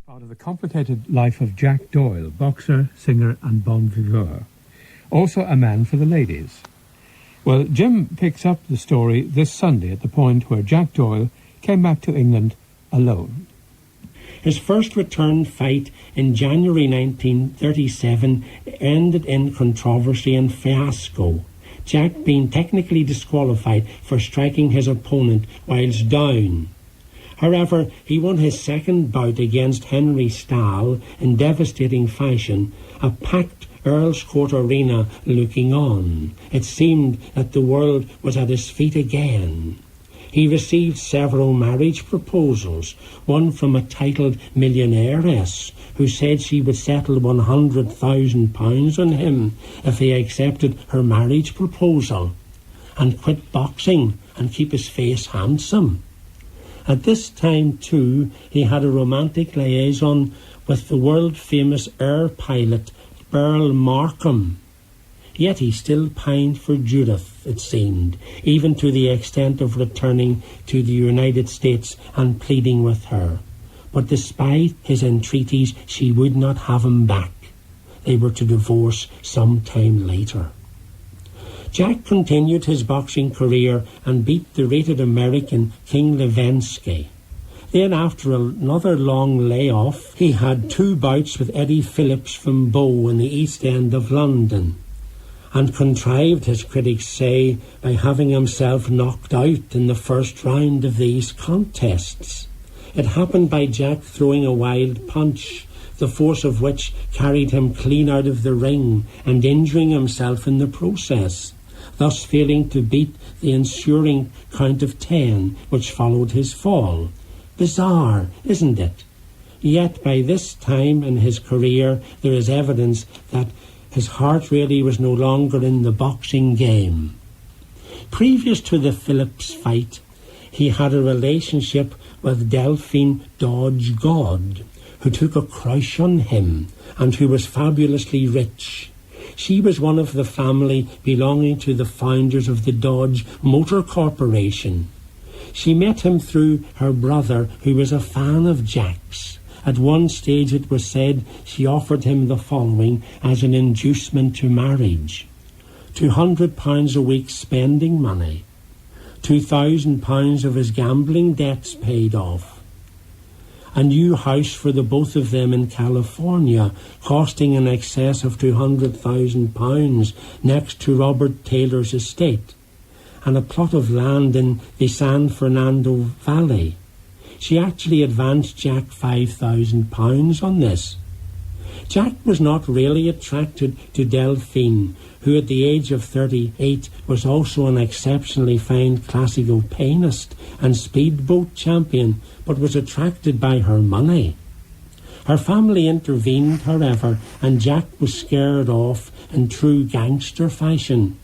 Out of the complicated life of Jack Doyle, boxer, singer and bon vivant. Also a man for the ladies. Well, Jim picks up the story this Sunday at the point where Jack Doyle came back to England alone. His first return fight in January 1937 ended in controversy and fiasco, Jack being technically disqualified for striking his opponent whilst down. However, he won his second bout against Henry Stahl in devastating fashion, a packed Earl's Court arena looking on. It seemed that the world was at his feet again. He received several marriage proposals, one from a titled millionairess who said she would settle £100,000 on him if he accepted her marriage proposal and quit boxing and keep his face handsome. At this time, too, he had a romantic liaison with the world-famous air pilot Beryl Markham. Yet he still pined for Judith, it seemed, even to the extent of returning to the United States and pleading with her. But despite his entreaties, she would not have him back. They were to divorce some time later. Jack continued his boxing career and beat the rated American King Levensky. Then, after another long layoff, he had 2 bouts with Eddie Phillips from Bow in the East End of London, and contrived, his critics say, by having himself knocked out in the first round of these contests. It happened by Jack throwing a wild punch, the force of which carried him clean out of the ring and injuring himself in the process, thus failing to beat the ensuing count of 10 which followed his fall. Bizarre, isn't it? Yet by this time in his career there is evidence that his heart really was no longer in the boxing game. Previous to the Phillips fight, he had a relationship with Delphine Dodge God, who took a crush on him and who was fabulously rich. She was one of the family belonging to the founders of the Dodge Motor Corporation. She met him through her brother, who was a fan of Jack's. At one stage it was said she offered him the following as an inducement to marriage: £200 a week spending money, £2,000 of his gambling debts paid off, a new house for the both of them in California, costing in excess of £200,000 next to Robert Taylor's estate, and a plot of land in the San Fernando Valley. She actually advanced Jack £5,000 on this. Jack was not really attracted to Delphine, who at the age of 38 was also an exceptionally fine classical pianist and speedboat champion, but was attracted by her money. Her family intervened, however, and Jack was scared off in true gangster fashion,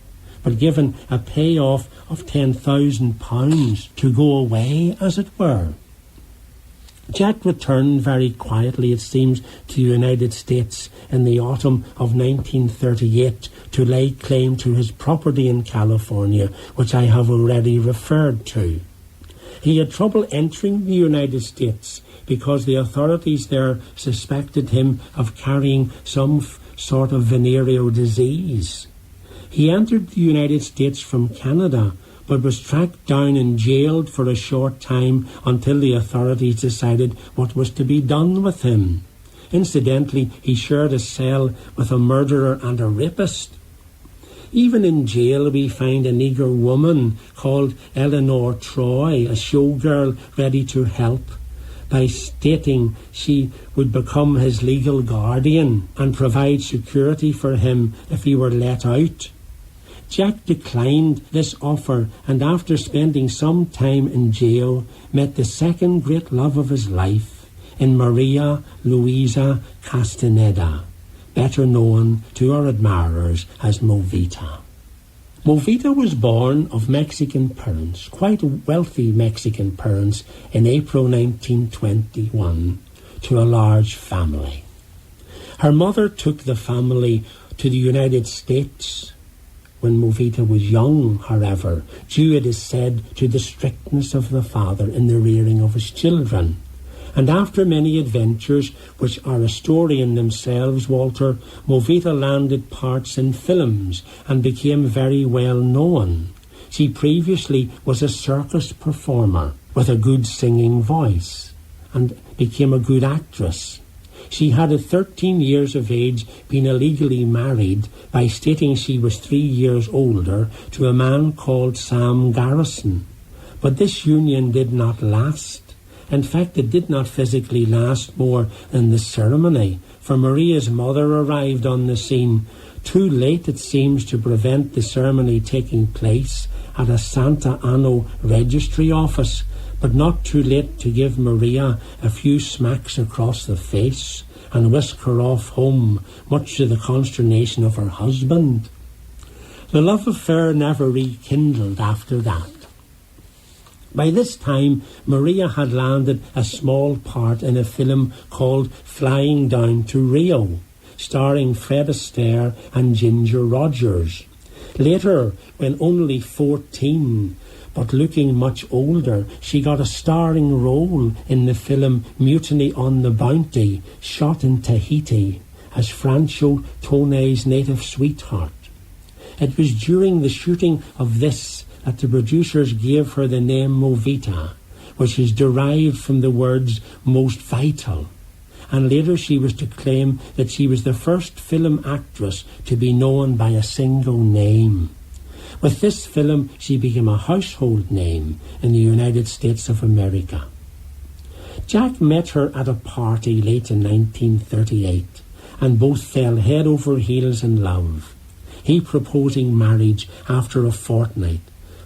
but given a payoff of £10,000 to go away, as it were. Jack returned very quietly, it seems, to the United States in the autumn of 1938 to lay claim to his property in California, which I have already referred to. He had trouble entering the United States because the authorities there suspected him of carrying some sort of venereal disease. He entered the United States from Canada, but was tracked down and jailed for a short time until the authorities decided what was to be done with him. Incidentally, he shared a cell with a murderer and a rapist. Even in jail we find an eager woman called Eleanor Troy, a showgirl ready to help, by stating she would become his legal guardian and provide security for him if he were let out. Jack declined this offer, and after spending some time in jail, met the second great love of his life in Maria Luisa Castaneda, better known to our admirers as Movita. Movita was born of Mexican parents, quite wealthy Mexican parents, in April 1921 to a large family. Her mother took the family to the United States when Movita was young, however, due, it is said, to the strictness of the father in the rearing of his children. And after many adventures, which are a story in themselves, Walter, Movita landed parts in films and became very well known. She previously was a circus performer with a good singing voice and became a good actress. She had at 13 years of age been illegally married by stating she was 3 years older to a man called Sam Garrison. But this union did not last. In fact, it did not physically last more than the ceremony, for Maria's mother arrived on the scene too late, it seems, to prevent the ceremony taking place at a Santa Anna registry office, but not too late to give Maria a few smacks across the face and whisk her off home, much to the consternation of her husband. The love affair never rekindled after that. By this time, Maria had landed a small part in a film called Flying Down to Rio, starring Fred Astaire and Ginger Rogers. Later, when only 14, but looking much older, she got a starring role in the film Mutiny on the Bounty, shot in Tahiti, as Francho Toney's native sweetheart. It was during the shooting of this that the producers gave her the name Movita, which is derived from the words most vital. And later she was to claim that she was the first film actress to be known by a single name. With this film, she became a household name in the United States of America. Jack met her at a party late in 1938, and both fell head over heels in love, he proposing marriage after a fortnight.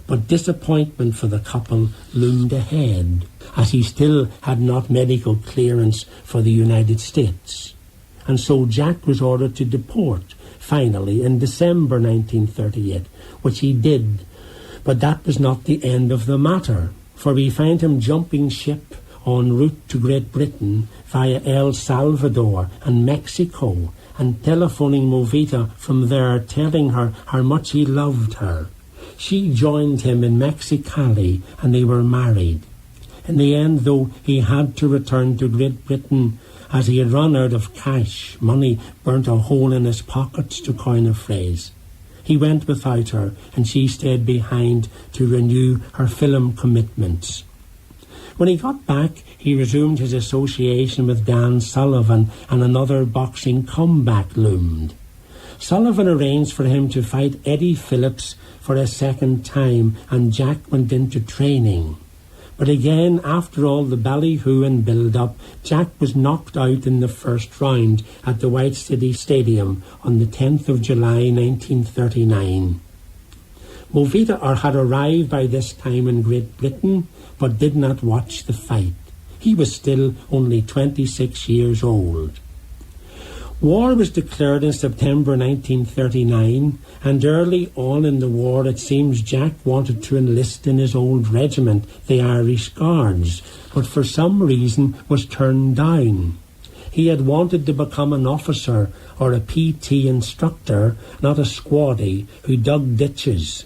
But disappointment for the couple loomed ahead, as he still had not medical clearance for the United States. And so Jack was ordered to deport, finally, in December 1938, which he did. But that was not the end of the matter, for we find him jumping ship en route to Great Britain via El Salvador and Mexico, and telephoning Movita from there, telling her how much he loved her. She joined him in Mexicali, and they were married. In the end, though, he had to return to Great Britain, as he had run out of cash. Money burnt a hole in his pockets, to coin a phrase. He went without her, and she stayed behind to renew her film commitments. When he got back, he resumed his association with Dan Sullivan, and another boxing comeback loomed. Sullivan arranged for him to fight Eddie Phillips for a second time, and Jack went into training. But again, after all the ballyhoo and build-up, Jack was knocked out in the first round at the White City Stadium on the 10th of July 1939. Movita had arrived by this time in Great Britain, but did not watch the fight. He was still only 26 years old. War was declared in September 1939, and early on in the war it seems Jack wanted to enlist in his old regiment, the Irish Guards, but for some reason was turned down. He had wanted to become an officer or a PT instructor, not a squaddie who dug ditches.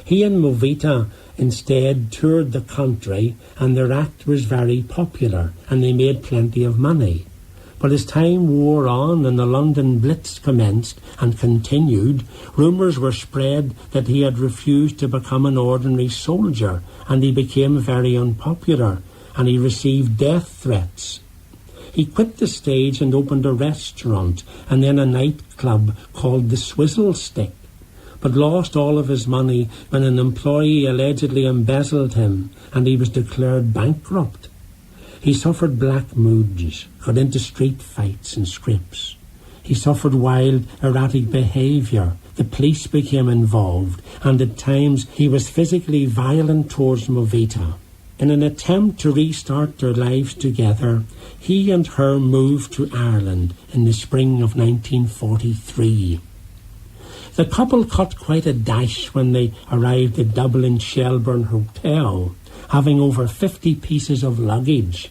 He and Movita instead toured the country, and their act was very popular, and they made plenty of money. But as time wore on and the London Blitz commenced and continued, rumours were spread that he had refused to become an ordinary soldier, and he became very unpopular, and he received death threats. He quit the stage and opened a restaurant and then a nightclub called the Swizzle Stick, but lost all of his money when an employee allegedly embezzled him, and he was declared bankrupt. He suffered black moods, got into street fights and scrapes. He suffered wild, erratic behaviour. The police became involved, and at times he was physically violent towards Movita. In an attempt to restart their lives together, he and her moved to Ireland in the spring of 1943. The couple cut quite a dash when they arrived at Dublin Shelburne Hotel, having over 50 pieces of luggage.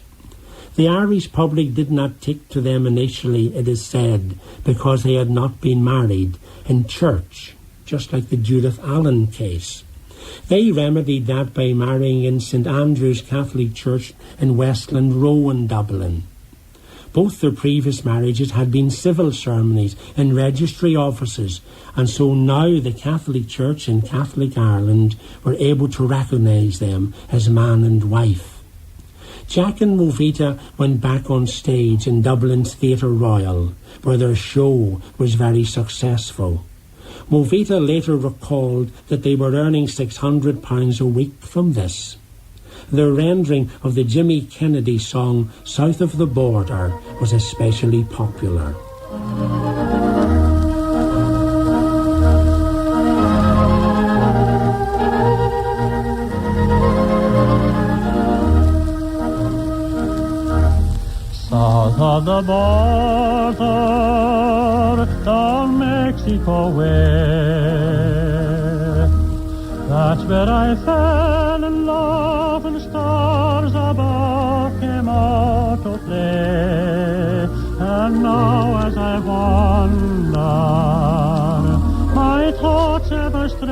The Irish public did not take to them initially, it is said, because they had not been married in church, just like the Judith Allen case. They remedied that by marrying in St Andrew's Catholic Church in Westland Row in Dublin. Both their previous marriages had been civil ceremonies in registry offices, and so now the Catholic Church in Catholic Ireland were able to recognise them as man and wife. Jack and Movita went back on stage in Dublin's Theatre Royal, where their show was very successful. Movita later recalled that they were earning £600 a week from this. Their rendering of the Jimmy Kennedy song South of the Border was especially popular. South of the border, down Mexico way, that's where I fell in love, and stars above came out to play. And now as I wander, my thoughts ever stray.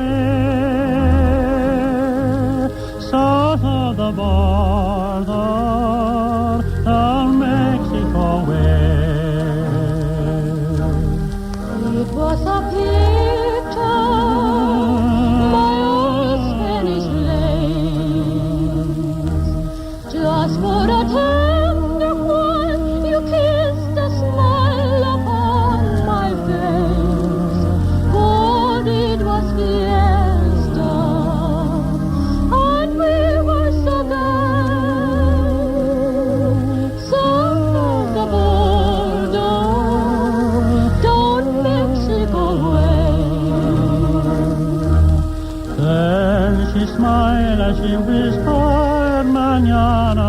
South of the border, down Mexico way. It was a picture, my old Spanish lace. Just for a tender while, you kissed a smile upon my face. For it was fiesta, and we were so gay. South of the border, down Mexico way. Then she smiled as she whispered, Mañana,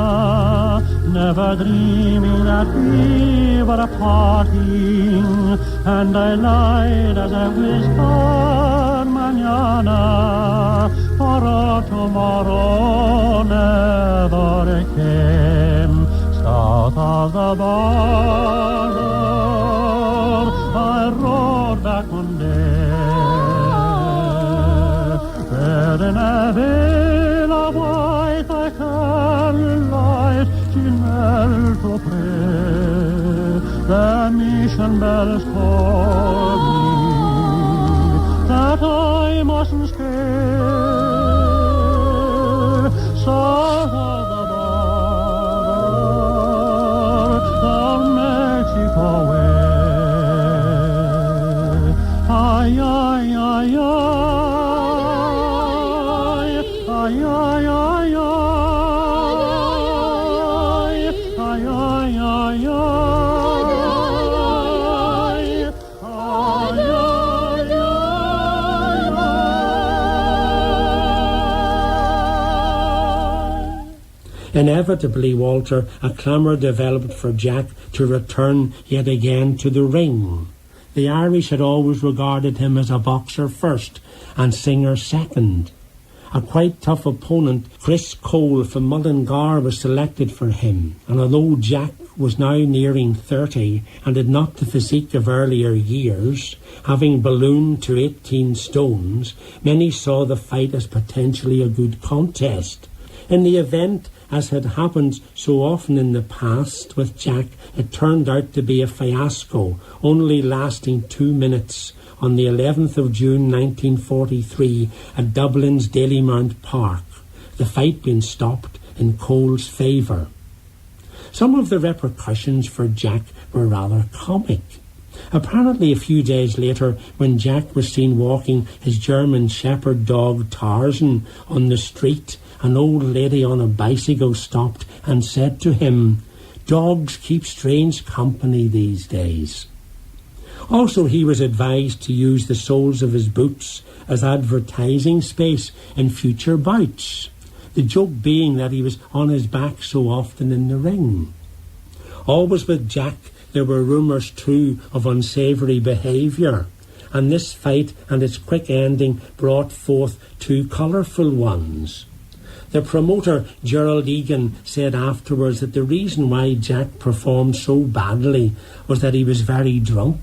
never dreaming that we were parting. And I lied as I whispered, Mañana, for tomorrow never came. South of the border, I rode back one day, where in a veil of white I candlelight she knelt to pray. The mission bells told me that I mustn't stay. South of the border, down Mexico way. Ay, ay, ay, ay, ay, ay, ay, ay, ay, ay, Inevitably, Walter, a clamour developed for Jack to return yet again to the ring. The Irish had always regarded him as a boxer first and singer second. A quite tough opponent, Chris Cole from Mullingar, was selected for him, and although Jack was now nearing 30 and had not the physique of earlier years, having ballooned to 18 stones, many saw the fight as potentially a good contest. In the event, as had happened so often in the past with Jack, it turned out to be a fiasco, only lasting 2 minutes on the 11th of June 1943 at Dublin's Dalymount Park, the fight being stopped in Cole's favour. Some of the repercussions for Jack were rather comic. Apparently a few days later, when Jack was seen walking his German shepherd dog Tarzan on the street, an old lady on a bicycle stopped and said to him, "Dogs keep strange company these days." Also, he was advised to use the soles of his boots as advertising space in future bouts, the joke being that he was on his back so often in the ring. Always with Jack, there were rumours too of unsavoury behaviour, and this fight and its quick ending brought forth two colourful ones. The promoter, Gerald Egan, said afterwards that the reason why Jack performed so badly was that he was very drunk.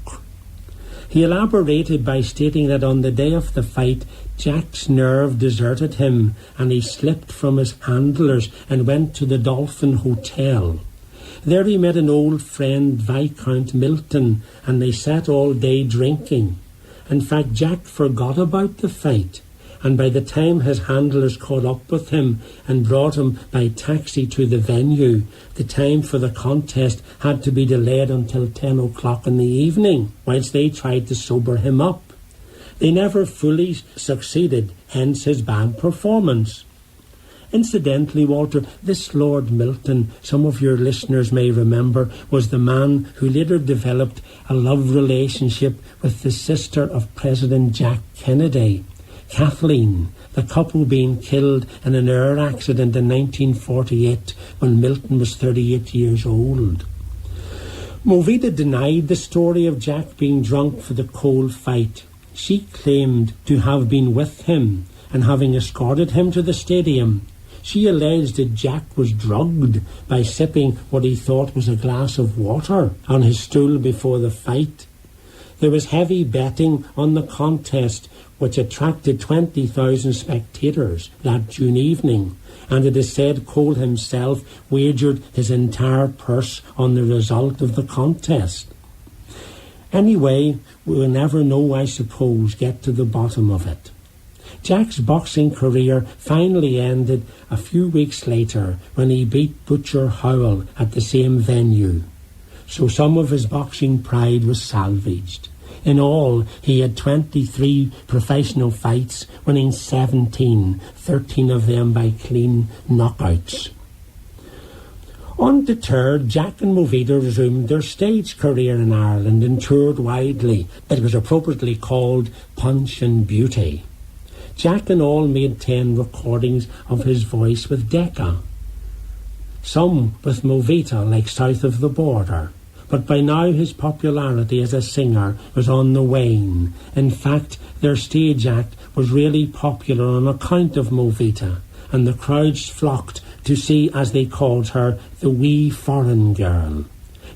He elaborated by stating that on the day of the fight, Jack's nerve deserted him and he slipped from his handlers and went to the Dolphin Hotel. There he met an old friend, Viscount Milton, and they sat all day drinking. In fact, Jack forgot about the fight, and by the time his handlers caught up with him and brought him by taxi to the venue, the time for the contest had to be delayed until 10 o'clock in the evening, whilst they tried to sober him up. They never fully succeeded, hence his bad performance. Incidentally, Walter, this Lord Milton, some of your listeners may remember, was the man who later developed a love relationship with the sister of President Jack Kennedy, Kathleen, the couple being killed in an air accident in 1948 when Milton was 38 years old. Movita denied the story of Jack being drunk for the coal fight. She claimed to have been with him and having escorted him to the stadium. She alleged that Jack was drugged by sipping what he thought was a glass of water on his stool before the fight. There was heavy betting on the contest, which attracted 20,000 spectators that June evening, and it is said Cole himself wagered his entire purse on the result of the contest. Anyway, we will never know, I suppose, get to the bottom of it. Jack's boxing career finally ended a few weeks later when he beat Butcher Howell at the same venue. So some of his boxing pride was salvaged. In all, he had 23 professional fights, winning 17, 13 of them by clean knockouts. Undeterred, Jack and Movita resumed their stage career in Ireland and toured widely. It was appropriately called Punch and Beauty. Jack in all made 10 recordings of his voice with Decca, some with Movita like South of the Border. But by now his popularity as a singer was on the wane. In fact, their stage act was really popular on account of Movita, and the crowds flocked to see, as they called her, the wee foreign girl.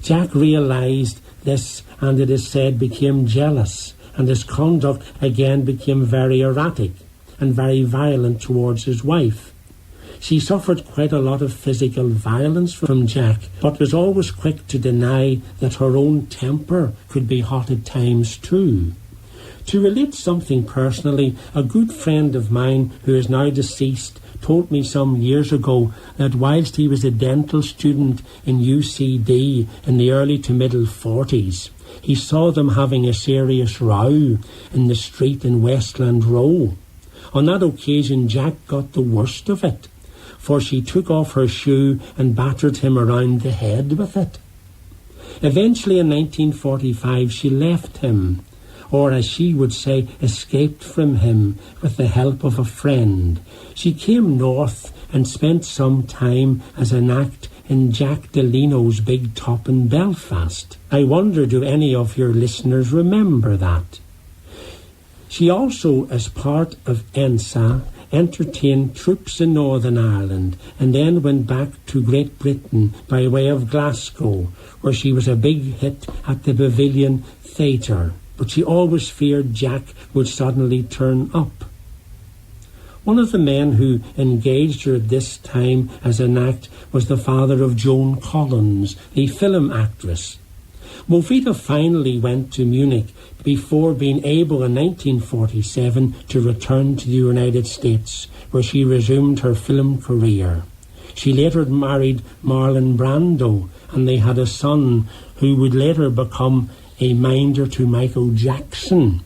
Jack realised this, and it is said became jealous, and his conduct again became very erratic and very violent towards his wife. She suffered quite a lot of physical violence from Jack, but was always quick to deny that her own temper could be hot at times too. To relate something personally, a good friend of mine who is now deceased told me some years ago that whilst he was a dental student in UCD in the early to middle 40s, he saw them having a serious row in the street in Westland Row. On that occasion, Jack got the worst of it, for she took off her shoe and battered him around the head with it. Eventually, in 1945, she left him, or as she would say, escaped from him with the help of a friend. She came north and spent some time as an act in Jack Delino's Big Top in Belfast. I wonder, do any of your listeners remember that? She also, as part of ENSA, entertained troops in Northern Ireland and then went back to Great Britain by way of Glasgow, where she was a big hit at the Pavilion Theatre. But she always feared Jack would suddenly turn up. One of the men who engaged her at this time as an act was the father of Joan Collins, the film actress. Movita finally went to Munich before being able in 1947 to return to the United States, where she resumed her film career. She later married Marlon Brando, and they had a son who would later become a minder to Michael Jackson.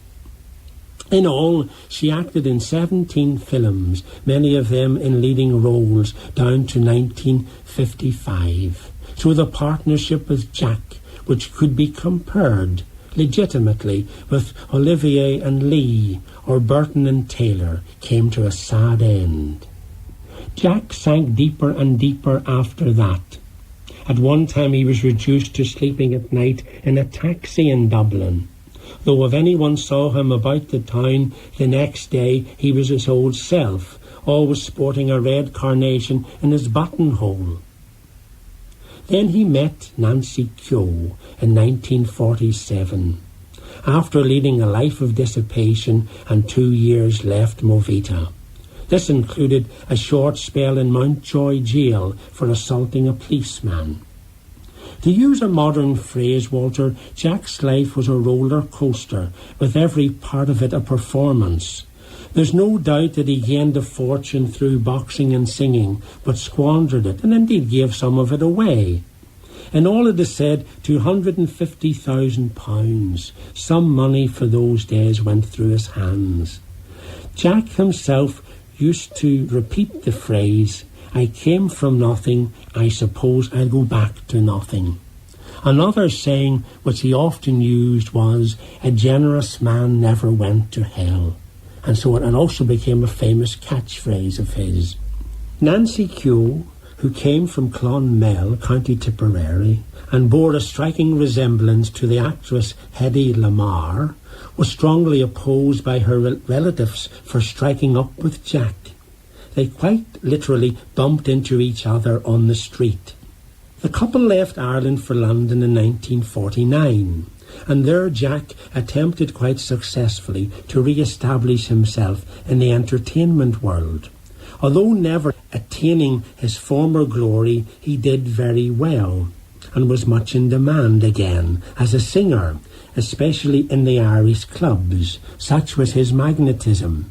In all, she acted in 17 films, many of them in leading roles, down to 1955. So the partnership with Jack, which could be compared legitimately with Olivier and Lee or Burton and Taylor, came to a sad end. Jack sank deeper and deeper after that. At one time he was reduced to sleeping at night in a taxi in Dublin. Though if anyone saw him about the town the next day, he was his old self, always sporting a red carnation in his buttonhole. Then he met Nancy Keogh in 1947. after leading a life of dissipation and 2 years left Movita. This included a short spell in Mountjoy jail for assaulting a policeman. To use a modern phrase, Walter, Jack's life was a roller coaster, with every part of it a performance. There's no doubt that he gained a fortune through boxing and singing, but squandered it, and indeed gave some of it away. In all, it is said, £250,000. Some money for those days went through his hands. Jack himself used to repeat the phrase, "I came from nothing, I suppose I'll go back to nothing." Another saying which he often used was, "A generous man never went to hell." And so it also became a famous catchphrase of his. Nancy Keogh, who came from Clonmel, County Tipperary, and bore a striking resemblance to the actress Hedy Lamarr, was strongly opposed by her relatives for striking up with Jack. They quite literally bumped into each other on the street. The couple left Ireland for London in 1949, and there Jack attempted quite successfully to re-establish himself in the entertainment world. Although never attaining his former glory, he did very well, and was much in demand again as a singer, especially in the Irish clubs. Such was his magnetism.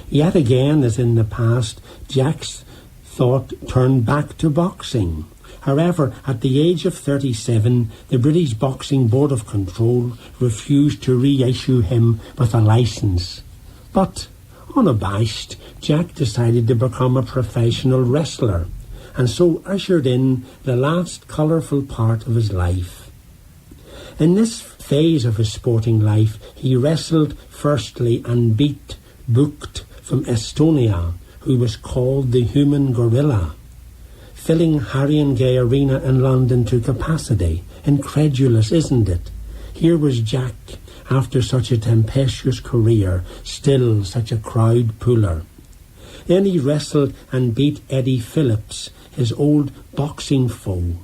Yet again, as in the past, Jack's thought turned back to boxing. However, at the age of 37, the British Boxing Board of Control refused to reissue him with a licence. But, unabashed, Jack decided to become a professional wrestler, and so ushered in the last colourful part of his life. In this phase of his sporting life, he wrestled firstly and beat Bucht from Estonia, who was called the Human Gorilla, filling Harringay Arena in London to capacity. Incredulous, isn't it? Here was Jack, after such a tempestuous career, still such a crowd puller. Then he wrestled and beat Eddie Phillips, his old boxing foe,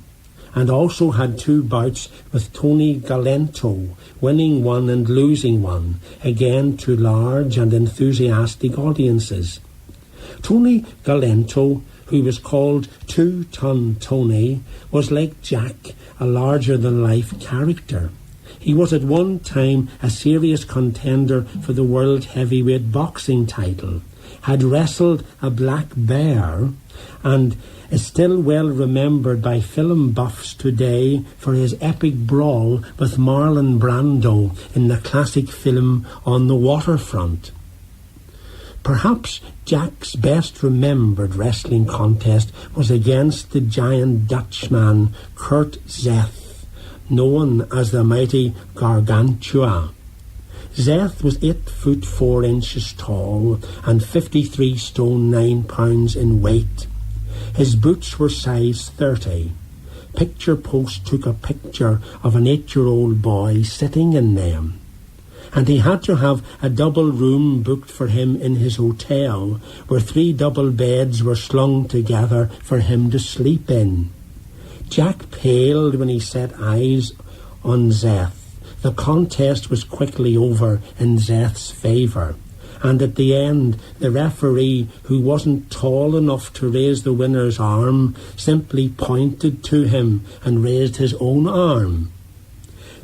and also had 2 bouts with Tony Galento, winning one and losing one, again to large and enthusiastic audiences. Tony Galento, who was called 2-Ton Tony, was like Jack, a larger-than-life character. He was at one time a serious contender for the World Heavyweight Boxing title, had wrestled a black bear, and is still well remembered by film buffs today for his epic brawl with Marlon Brando in the classic film On the Waterfront. Perhaps Jack's best remembered wrestling contest was against the giant Dutchman Kurt Zeth, known as the mighty Gargantua. Zeth was 8 foot 4 inches tall and 53 stone 9 pounds in weight. His boots were size 30. Picture Post took a picture of an 8-year-old boy sitting in them, and he had to have a double room booked for him in his hotel, where 3 double beds were slung together for him to sleep in. Jack paled when he set eyes on Zeth. The contest was quickly over in Zeth's favour, and at the end, the referee, who wasn't tall enough to raise the winner's arm, simply pointed to him and raised his own arm.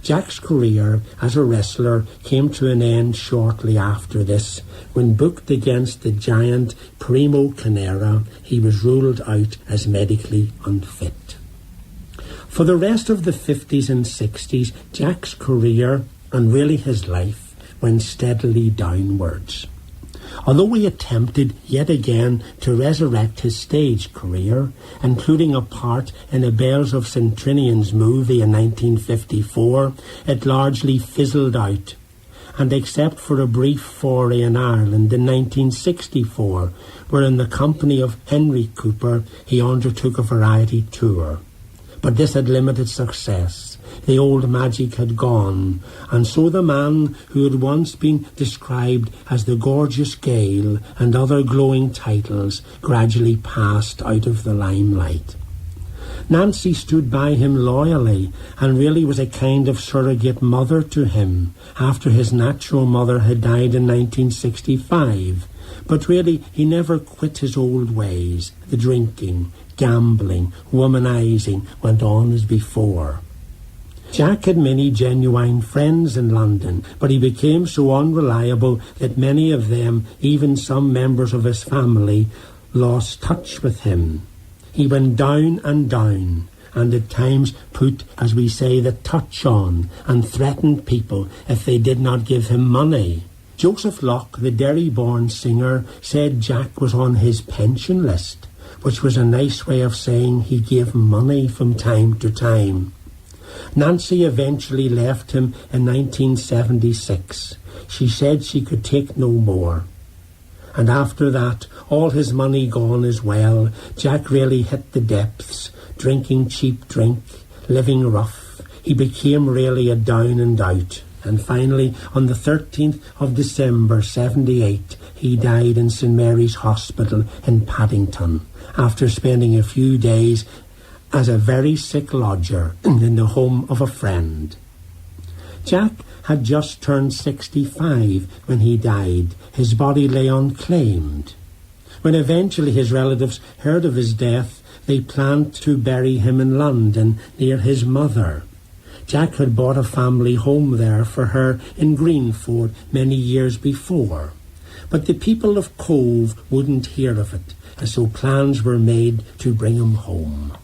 Jack's career as a wrestler came to an end shortly after this. When booked against the giant Primo Carnera, he was ruled out as medically unfit. For the rest of the 50s and 60s, Jack's career, and really his life, went steadily downwards. Although he attempted yet again to resurrect his stage career, including a part in a Bells of St. Trinian's movie in 1954, it largely fizzled out. And except for a brief foray in Ireland in 1964, where in the company of Henry Cooper he undertook a variety tour. But this had limited success. The old magic had gone, and so the man who had once been described as the Gorgeous Gale and other glowing titles gradually passed out of the limelight. Nancy stood by him loyally and really was a kind of surrogate mother to him after his natural mother had died in 1965. But really, he never quit his old ways. The drinking, gambling, womanizing went on as before. Jack had many genuine friends in London, but he became so unreliable that many of them, even some members of his family, lost touch with him. He went down, and at times put, as we say, the touch on, and threatened people if they did not give him money. Joseph Locke, the Derry-born singer, said Jack was on his pension list, which was a nice way of saying he gave money from time to time. Nancy eventually left him in 1976. She said she could take no more. And after that, all his money gone as well, Jack really hit the depths, drinking cheap drink, living rough. He became really a down and out. And finally, on the 13th of December 78, he died in St Mary's Hospital in Paddington, after spending a few days as a very sick lodger in the home of a friend. Jack had just turned 65 when he died. His body lay unclaimed. When eventually his relatives heard of his death, they planned to bury him in London near his mother. Jack had bought a family home there for her in Greenford many years before. But the people of Cove wouldn't hear of it, and so plans were made to bring him home.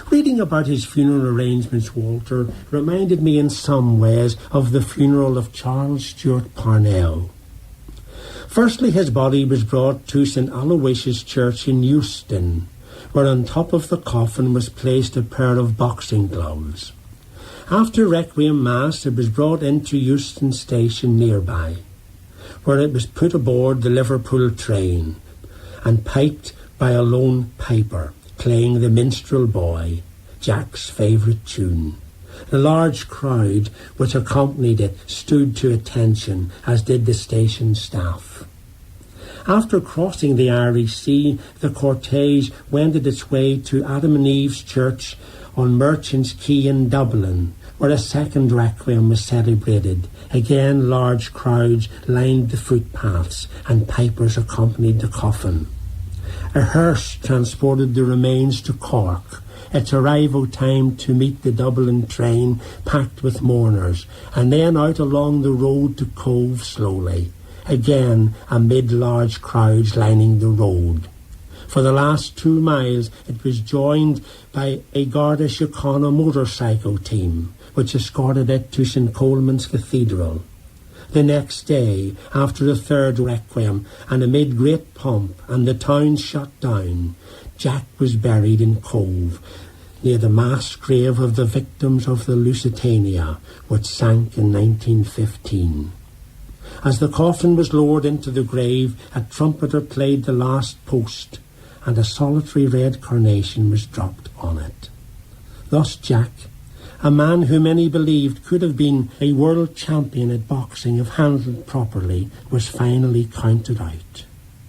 Reading about his funeral arrangements, Walter, reminded me in some ways of the funeral of Charles Stewart Parnell. Firstly, his body was brought to St Aloysius Church in Euston, where on top of the coffin was placed a pair of boxing gloves. After Requiem Mass, it was brought into Euston Station nearby, where it was put aboard the Liverpool train and piped by a lone piper, playing the Minstrel Boy, Jack's favourite tune. The large crowd which accompanied it stood to attention, as did the station staff. After crossing the Irish Sea, the cortege wended its way to Adam and Eve's Church on Merchant's Quay in Dublin, where a second requiem was celebrated. Again, large crowds lined the footpaths, and pipers accompanied the coffin. A hearse transported the remains to Cork, its arrival time to meet the Dublin train packed with mourners, and then out along the road to Cove slowly, again amid large crowds lining the road. For the last 2 miles it was joined by a Garda Síochána motorcycle team, which escorted it to St Coleman's Cathedral. The next day, after the third requiem, and amid great pomp and the town shut down, Jack was buried in Cove, near the mass grave of the victims of the Lusitania, which sank in 1915. As the coffin was lowered into the grave, a trumpeter played the last post, and a solitary red carnation was dropped on it. Thus Jack, a man who many believed could have been a world champion at boxing if handled properly, was finally counted out.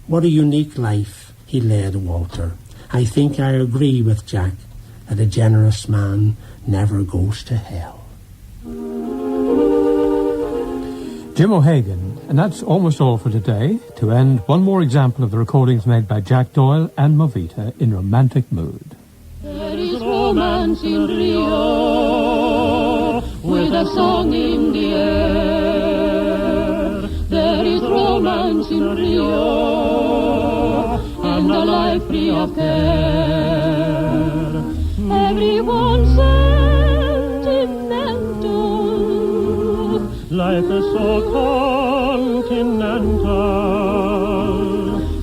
What a unique life he led, Walter. I think I agree with Jack that a generous man never goes to hell. Jim O'Hagan, and that's almost all for today. To end, one more example of the recordings made by Jack Doyle and Movita in romantic mood. There is romance in Rio, with a song in the air. There is romance in Rio, and a life free of care. Everyone's sentimental, life is so continental.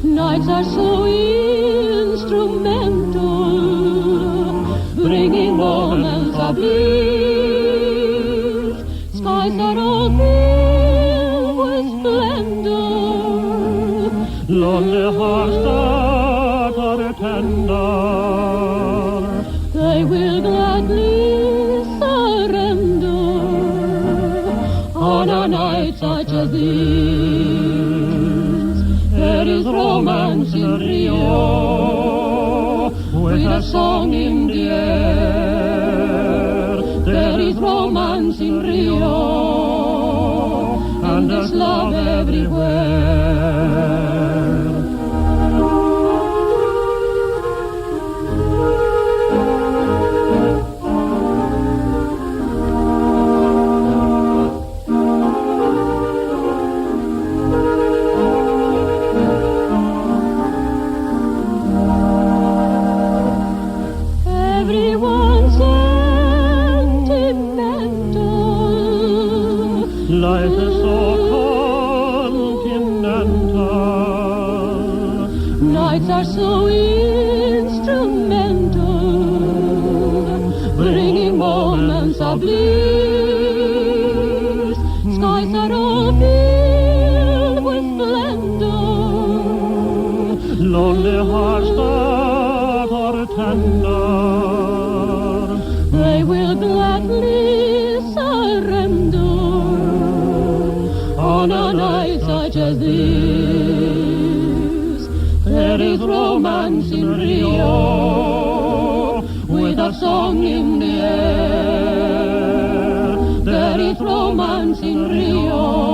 Nights are so instrumental, bringing moments of bliss. Skies are all filled with splendor, Lonely hearts that are tender, they will gladly surrender on a night such as this. There is romance in Rio, with a song in the romance in Rio, and there's love everywhere. Everyone's sentimental. Life is so continental. Nights are so instrumental, bringing moments of bliss. Skies are all filled with splendor. Lonely hearts that are tender, They will gladly surrender on a night such as this. There is romance in Rio, with a song in the air. There is romance in Rio.